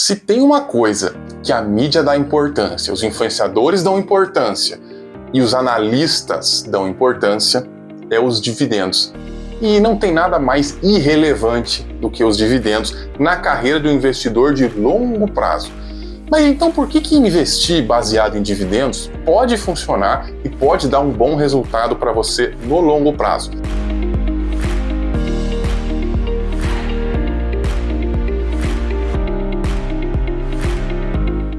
Se tem uma coisa que a mídia dá importância, os influenciadores dão importância e os analistas dão importância, é os dividendos. E não tem nada mais irrelevante do que os dividendos na carreira do investidor de longo prazo. Mas então por que investir baseado em dividendos pode funcionar e pode dar um bom resultado para você no longo prazo?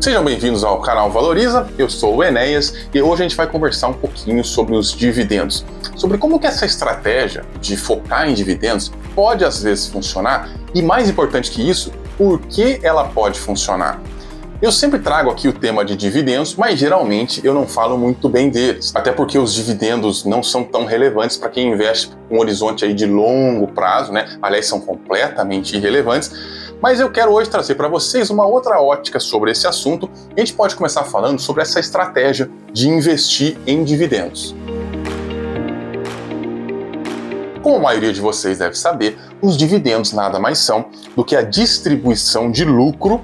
Sejam bem-vindos ao canal Valoriza, eu sou o Enéas e hoje a gente vai conversar um pouquinho sobre os dividendos, sobre como que essa estratégia de focar em dividendos pode às vezes funcionar e, mais importante que isso, por que ela pode funcionar. Eu sempre trago aqui o tema de dividendos, mas geralmente eu não falo muito bem deles, até porque os dividendos não são tão relevantes para quem investe com um horizonte aí de longo prazo, né? Aliás, são completamente irrelevantes. Mas eu quero hoje trazer para vocês uma outra ótica sobre esse assunto e a gente pode começar falando sobre essa estratégia de investir em dividendos. Como a maioria de vocês deve saber, os dividendos nada mais são do que a distribuição de lucro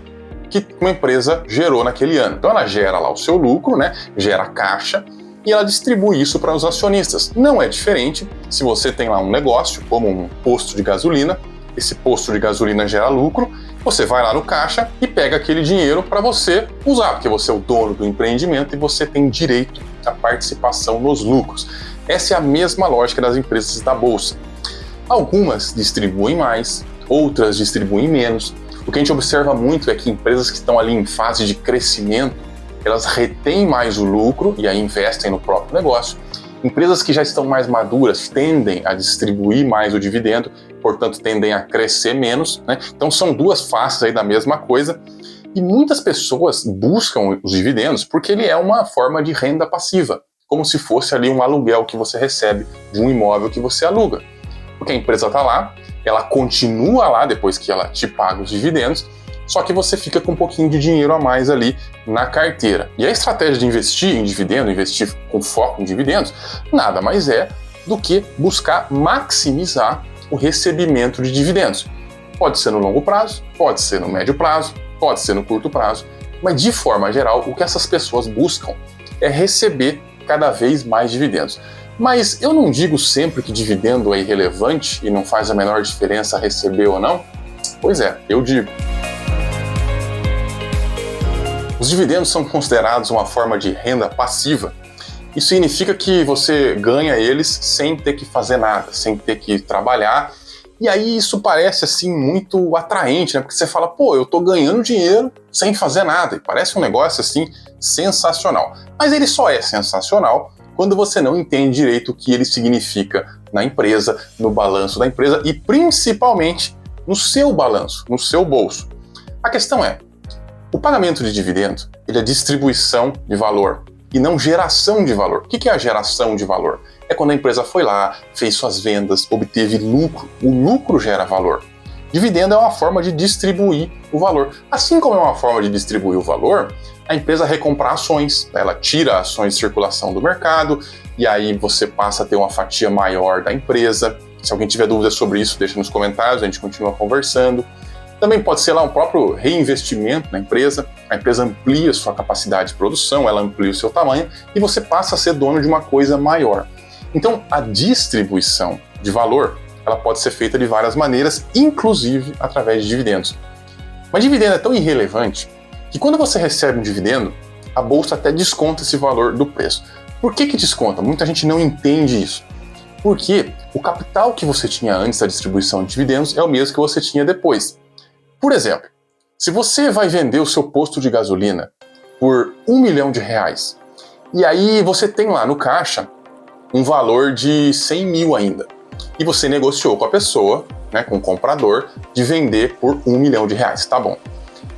que uma empresa gerou naquele ano. Então ela gera lá o seu lucro, né? Gera caixa e ela distribui isso para os acionistas. Não é diferente se você tem lá um negócio, como um posto de gasolina. Esse posto de gasolina gera lucro, você vai lá no caixa e pega aquele dinheiro para você usar, porque você é o dono do empreendimento e você tem direito à participação nos lucros. Essa é a mesma lógica das empresas da bolsa. Algumas distribuem mais, outras distribuem menos. O que a gente observa muito é que empresas que estão ali em fase de crescimento, elas retêm mais o lucro e aí investem no próprio negócio. Empresas que já estão mais maduras tendem a distribuir mais o dividendo, portanto tendem a crescer menos, né? Então são duas faces aí da mesma coisa e muitas pessoas buscam os dividendos porque ele é uma forma de renda passiva, como se fosse ali um aluguel que você recebe de um imóvel que você aluga. Porque a empresa está lá, ela continua lá depois que ela te paga os dividendos, só que você fica com um pouquinho de dinheiro a mais ali na carteira. E a estratégia de investir em dividendo, investir com foco em dividendos, nada mais é do que buscar maximizar o recebimento de dividendos. Pode ser no longo prazo, pode ser no médio prazo, pode ser no curto prazo, mas de forma geral o que essas pessoas buscam é receber cada vez mais dividendos. Mas eu não digo sempre que dividendo é irrelevante e não faz a menor diferença receber ou não? Pois é, eu digo. Os dividendos são considerados uma forma de renda passiva. Isso significa que você ganha eles sem ter que fazer nada, sem ter que trabalhar. E aí isso parece assim muito atraente, né? Porque você fala, pô, eu tô ganhando dinheiro sem fazer nada. E parece um negócio assim sensacional. Mas ele só é sensacional quando você não entende direito o que ele significa na empresa, no balanço da empresa e principalmente no seu balanço, no seu bolso. A questão é, o pagamento de dividendo, ele é distribuição de valor e não geração de valor. O que é a geração de valor? É quando a empresa foi lá, fez suas vendas, obteve lucro. O lucro gera valor. Dividendo é uma forma de distribuir o valor. Assim como é uma forma de distribuir o valor, a empresa recompra ações, ela tira ações de circulação do mercado e aí você passa a ter uma fatia maior da empresa. Se alguém tiver dúvidas sobre isso, deixa nos comentários, a gente continua conversando. Também pode ser lá um próprio reinvestimento na empresa, a empresa amplia sua capacidade de produção, ela amplia o seu tamanho e você passa a ser dono de uma coisa maior. Então, a distribuição de valor, ela pode ser feita de várias maneiras, inclusive através de dividendos. Mas dividendo é tão irrelevante que quando você recebe um dividendo, a bolsa até desconta esse valor do preço. Por que desconta? Muita gente não entende isso. Porque o capital que você tinha antes da distribuição de dividendos é o mesmo que você tinha depois. Por exemplo, se você vai vender o seu posto de gasolina por R$1 milhão e aí você tem lá no caixa um valor de 100 mil ainda e você negociou com a pessoa, né, com o comprador, de vender por R$1 milhão, tá bom.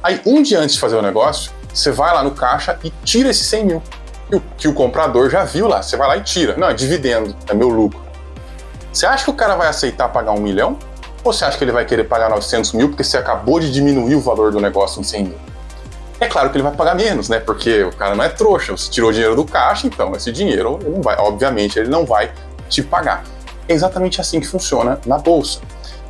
Aí um dia antes de fazer o negócio, você vai lá no caixa e tira esses 100 mil que o comprador já viu lá, você vai lá e tira. Não, é dividendo, é meu lucro. Você acha que o cara vai aceitar pagar R$1 milhão? Ou você acha que ele vai querer pagar 900 mil porque você acabou de diminuir o valor do negócio em 100 mil? É claro que ele vai pagar menos, né? Porque o cara não é trouxa, você tirou o dinheiro do caixa, então esse dinheiro, ele não vai te pagar. É exatamente assim que funciona na bolsa.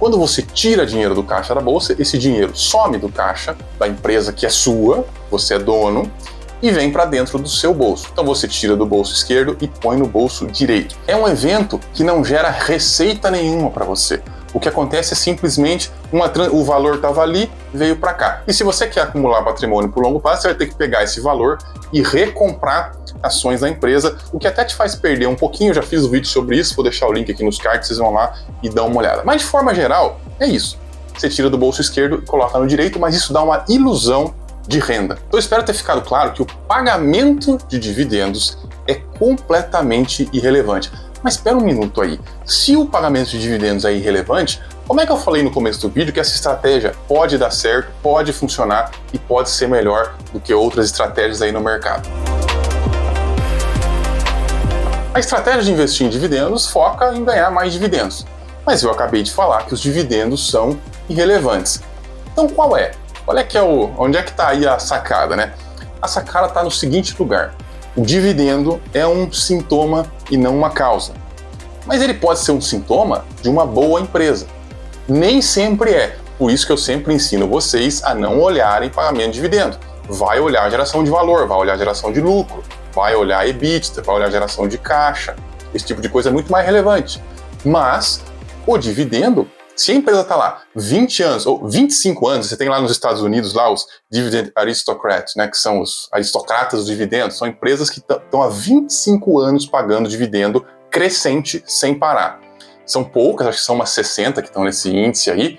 Quando você tira dinheiro do caixa da bolsa, esse dinheiro some do caixa da empresa que é sua, você é dono, e vem para dentro do seu bolso. Então você tira do bolso esquerdo e põe no bolso direito. É um evento que não gera receita nenhuma para você. O que acontece é simplesmente o valor estava ali, veio para cá. E se você quer acumular patrimônio por longo prazo, você vai ter que pegar esse valor e recomprar ações da empresa, o que até te faz perder um pouquinho. Eu já fiz um vídeo sobre isso, vou deixar o link aqui nos cards, vocês vão lá e dão uma olhada. Mas de forma geral, é isso. Você tira do bolso esquerdo e coloca no direito, mas isso dá uma ilusão de renda. Então eu espero ter ficado claro que o pagamento de dividendos é completamente irrelevante. Mas espera um minuto aí, se o pagamento de dividendos é irrelevante, como é que eu falei no começo do vídeo que essa estratégia pode dar certo, pode funcionar e pode ser melhor do que outras estratégias aí no mercado? A estratégia de investir em dividendos foca em ganhar mais dividendos, mas eu acabei de falar que os dividendos são irrelevantes. Então qual é? Onde é que está aí a sacada, né? A sacada está no seguinte lugar. O dividendo é um sintoma e não uma causa. Mas ele pode ser um sintoma de uma boa empresa. Nem sempre é. Por isso que eu sempre ensino vocês a não olharem pagamento de dividendo. Vai olhar a geração de valor, vai olhar a geração de lucro, vai olhar a EBITDA, vai olhar a geração de caixa. Esse tipo de coisa é muito mais relevante. Mas o dividendo, se a empresa está lá 20 anos ou 25 anos, você tem lá nos Estados Unidos lá os Dividend Aristocrats, né, que são os aristocratas dos dividendos, são empresas que estão há 25 anos pagando dividendo crescente sem parar. São poucas, acho que são umas 60 que estão nesse índice aí,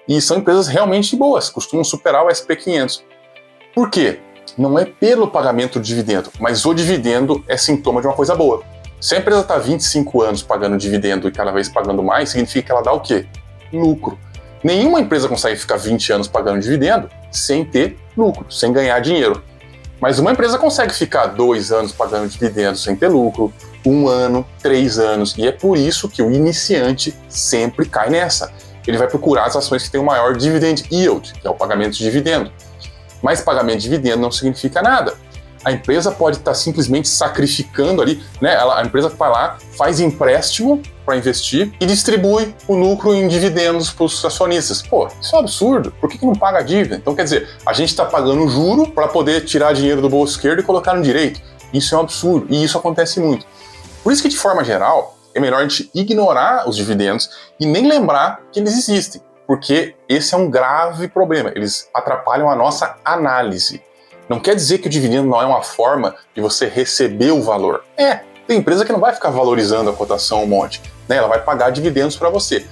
e são empresas realmente boas, costumam superar o SP500. Por quê? Não é pelo pagamento do dividendo, mas o dividendo é sintoma de uma coisa boa. Se a empresa está 25 anos pagando dividendo e cada vez pagando mais, significa que ela dá o quê? Lucro. Nenhuma empresa consegue ficar 20 anos pagando dividendo sem ter lucro, sem ganhar dinheiro. Mas uma empresa consegue ficar 2 anos pagando dividendo sem ter lucro, 1 ano, 3 anos, e é por isso que o iniciante sempre cai nessa. Ele vai procurar as ações que têm o maior dividend yield, que é o pagamento de dividendo. Mas pagamento de dividendo não significa nada. A empresa pode estar simplesmente sacrificando ali, né? A empresa vai lá, faz empréstimo para investir e distribui o lucro em dividendos para os acionistas. Pô, isso é um absurdo. Por que não paga a dívida? Então, quer dizer, a gente está pagando juro para poder tirar dinheiro do bolso esquerdo e colocar no direito. Isso é um absurdo e isso acontece muito. Por isso que, de forma geral, é melhor a gente ignorar os dividendos e nem lembrar que eles existem, porque esse é um grave problema. Eles atrapalham a nossa análise. Não quer dizer que o dividendo não é uma forma de você receber o valor. Tem empresa que não vai ficar valorizando a cotação um monte, né? Ela vai pagar dividendos para você.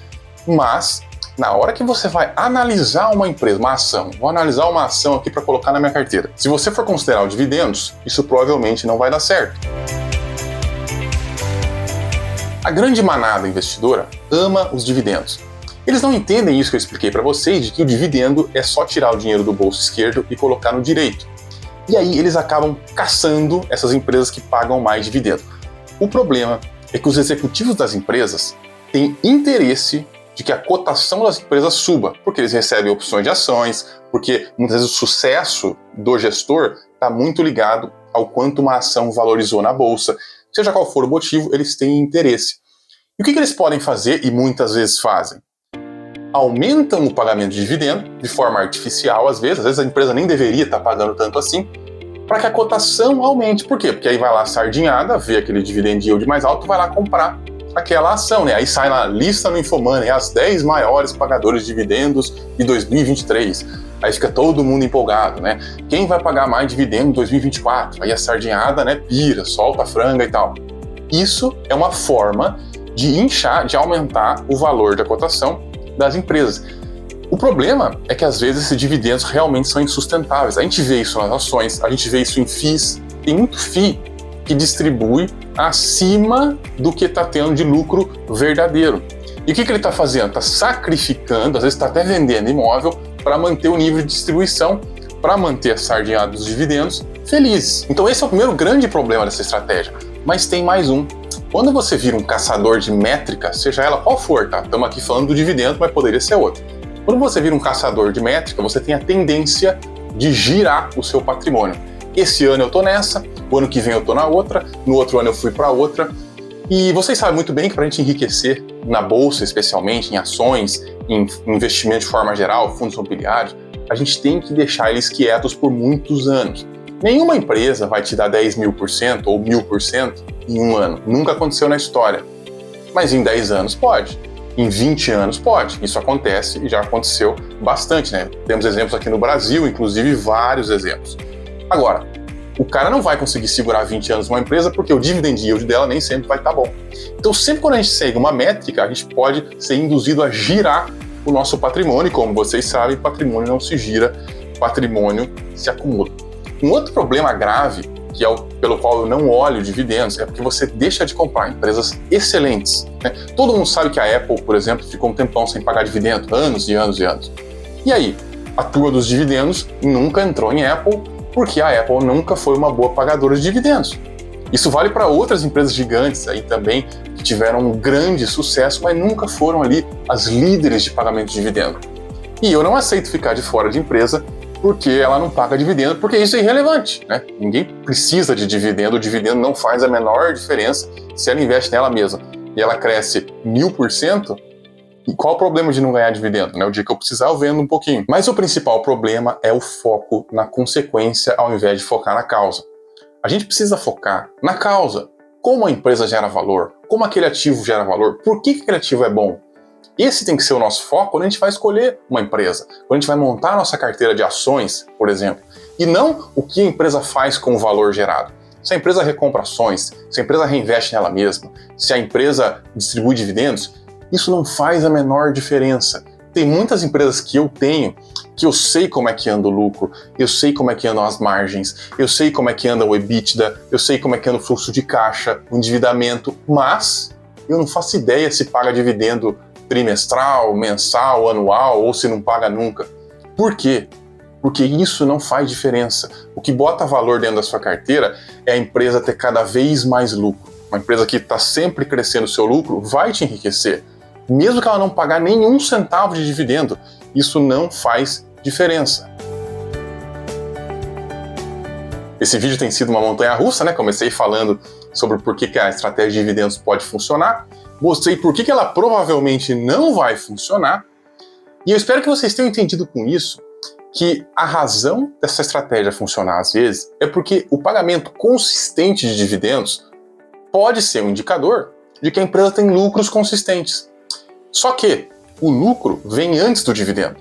Mas, na hora que você vai analisar uma empresa, uma ação, vou analisar uma ação aqui para colocar na minha carteira. Se você for considerar os dividendos, isso provavelmente não vai dar certo. A grande manada investidora ama os dividendos. Eles não entendem isso que eu expliquei para vocês, de que o dividendo é só tirar o dinheiro do bolso esquerdo e colocar no direito. E aí eles acabam caçando essas empresas que pagam mais dividendo. O problema é que os executivos das empresas têm interesse de que a cotação das empresas suba, porque eles recebem opções de ações, porque muitas vezes o sucesso do gestor está muito ligado ao quanto uma ação valorizou na bolsa. Seja qual for o motivo, eles têm interesse. E o que eles podem fazer, e muitas vezes fazem? Aumentam o pagamento de dividendo de forma artificial, às vezes a empresa nem deveria estar pagando tanto assim, para que a cotação aumente. Por quê? Porque aí vai lá a sardinhada, vê aquele dividend yield mais alto, vai lá comprar aquela ação, né? Aí sai na lista no Infomoney, as 10 maiores pagadores de dividendos de 2023. Aí fica todo mundo empolgado, né? Quem vai pagar mais dividendo em 2024? Aí a sardinhada, né, pira, solta a franga e tal. Isso é uma forma de inchar, de aumentar o valor da cotação das empresas. O problema é que às vezes esses dividendos realmente são insustentáveis. A gente vê isso nas ações, a gente vê isso em FIIs. Tem muito FII que distribui acima do que está tendo de lucro verdadeiro. E o que ele está fazendo? Está sacrificando, às vezes está até vendendo imóvel para manter o nível de distribuição, para manter a sardinhada dos dividendos feliz. Então esse é o primeiro grande problema dessa estratégia. Mas tem mais um. Quando você vira um caçador de métrica, seja ela qual for, tá? Estamos aqui falando do dividendo, mas poderia ser outra. Quando você vira um caçador de métrica, você tem a tendência de girar o seu patrimônio. Esse ano eu tô nessa, o ano que vem eu tô na outra, no outro ano eu fui para outra. E vocês sabem muito bem que para a gente enriquecer, na bolsa especialmente, em ações, em investimento de forma geral, fundos imobiliários, a gente tem que deixar eles quietos por muitos anos. Nenhuma empresa vai te dar 10.000% ou 1.000% em um ano. Nunca aconteceu na história. Mas em 10 anos pode. Em 20 anos pode. Isso acontece e já aconteceu bastante, né? Temos exemplos aqui no Brasil, inclusive vários exemplos. Agora, o cara não vai conseguir segurar 20 anos uma empresa porque o dividend yield dela nem sempre vai estar bom. Então, sempre quando a gente segue uma métrica, a gente pode ser induzido a girar o nosso patrimônio. E como vocês sabem, patrimônio não se gira, patrimônio se acumula. Um outro problema grave, que é o pelo qual eu não olho dividendos, é porque você deixa de comprar empresas excelentes, né? Todo mundo sabe que a Apple, por exemplo, ficou um tempão sem pagar dividendo, anos e anos e anos. E aí, a turma dos dividendos nunca entrou em Apple porque a Apple nunca foi uma boa pagadora de dividendos. Isso vale para outras empresas gigantes aí também, que tiveram um grande sucesso, mas nunca foram ali as líderes de pagamento de dividendo. E eu não aceito ficar de fora de empresa porque ela não paga dividendo, porque isso é irrelevante, né? Ninguém precisa de dividendo, o dividendo não faz a menor diferença se ela investe nela mesma e ela cresce 1000%, e qual o problema de não ganhar dividendo, né? O dia que eu precisar eu vendo um pouquinho. Mas o principal problema é o foco na consequência ao invés de focar na causa. A gente precisa focar na causa, como a empresa gera valor, como aquele ativo gera valor, por que aquele ativo é bom. Esse tem que ser o nosso foco quando a gente vai escolher uma empresa, quando a gente vai montar a nossa carteira de ações, por exemplo, e não o que a empresa faz com o valor gerado. Se a empresa recompra ações, se a empresa reinveste nela mesma, se a empresa distribui dividendos, isso não faz a menor diferença. Tem muitas empresas que eu tenho, que eu sei como é que anda o lucro, eu sei como é que andam as margens, eu sei como é que anda o EBITDA, eu sei como é que anda o fluxo de caixa, o endividamento, mas eu não faço ideia se paga dividendo trimestral, mensal, anual, ou se não paga nunca. Por quê? Porque isso não faz diferença. O que bota valor dentro da sua carteira é a empresa ter cada vez mais lucro. Uma empresa que está sempre crescendo o seu lucro vai te enriquecer. Mesmo que ela não pagar nenhum centavo de dividendo, isso não faz diferença. Esse vídeo tem sido uma montanha-russa, né? Comecei falando sobre por que a estratégia de dividendos pode funcionar, mostrei por que ela provavelmente não vai funcionar, e eu espero que vocês tenham entendido com isso que a razão dessa estratégia funcionar às vezes é porque o pagamento consistente de dividendos pode ser um indicador de que a empresa tem lucros consistentes. Só que o lucro vem antes do dividendo.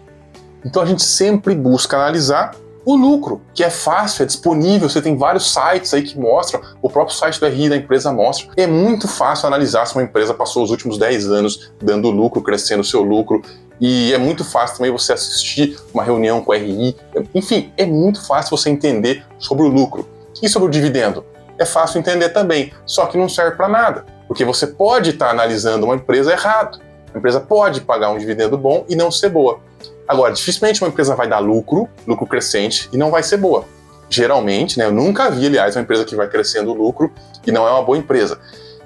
Então a gente sempre busca analisar o lucro, que é fácil, é disponível, você tem vários sites aí que mostram, o próprio site do RI da empresa mostra. É muito fácil analisar se uma empresa passou os últimos 10 anos dando lucro, crescendo o seu lucro, e é muito fácil também você assistir uma reunião com o RI. Enfim, é muito fácil você entender sobre o lucro. E sobre o dividendo? É fácil entender também, só que não serve para nada, porque você pode estar analisando uma empresa errado. A empresa pode pagar um dividendo bom e não ser boa. Agora, dificilmente uma empresa vai dar lucro crescente, e não vai ser boa. Geralmente, né, eu nunca vi, aliás, uma empresa que vai crescendo o lucro e não é uma boa empresa.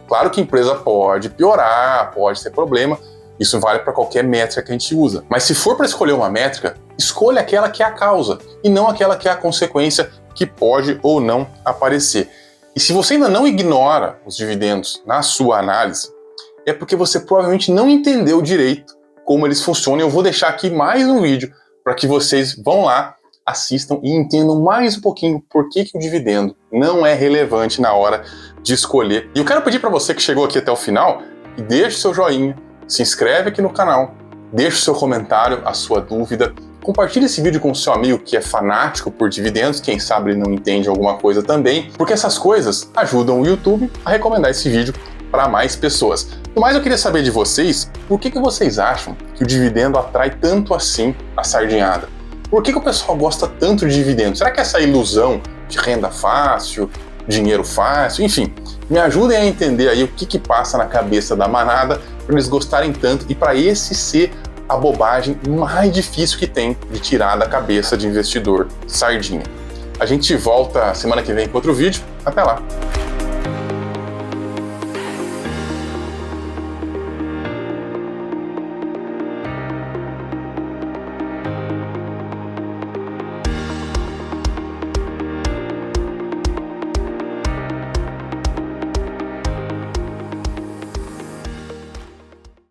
Claro que a empresa pode piorar, pode ter problema, isso vale para qualquer métrica que a gente usa. Mas se for para escolher uma métrica, escolha aquela que é a causa, e não aquela que é a consequência que pode ou não aparecer. E se você ainda não ignora os dividendos na sua análise, é porque você provavelmente não entendeu direito como eles funcionam. Eu vou deixar aqui mais um vídeo para que vocês vão lá, assistam e entendam mais um pouquinho por que o dividendo não é relevante na hora de escolher. E eu quero pedir para você que chegou aqui até o final, que deixe o seu joinha, se inscreve aqui no canal, deixe o seu comentário, a sua dúvida, compartilhe esse vídeo com o seu amigo que é fanático por dividendos, quem sabe ele não entende alguma coisa também, porque essas coisas ajudam o YouTube a recomendar esse vídeo para mais pessoas. No mais, eu queria saber de vocês, por que vocês acham que o dividendo atrai tanto assim a sardinhada? Por que o pessoal gosta tanto de dividendo? Será que é essa ilusão de renda fácil, dinheiro fácil, enfim, me ajudem a entender aí o que passa na cabeça da manada para eles gostarem tanto e para esse ser a bobagem mais difícil que tem de tirar da cabeça de investidor sardinha. A gente volta semana que vem com outro vídeo. Até lá!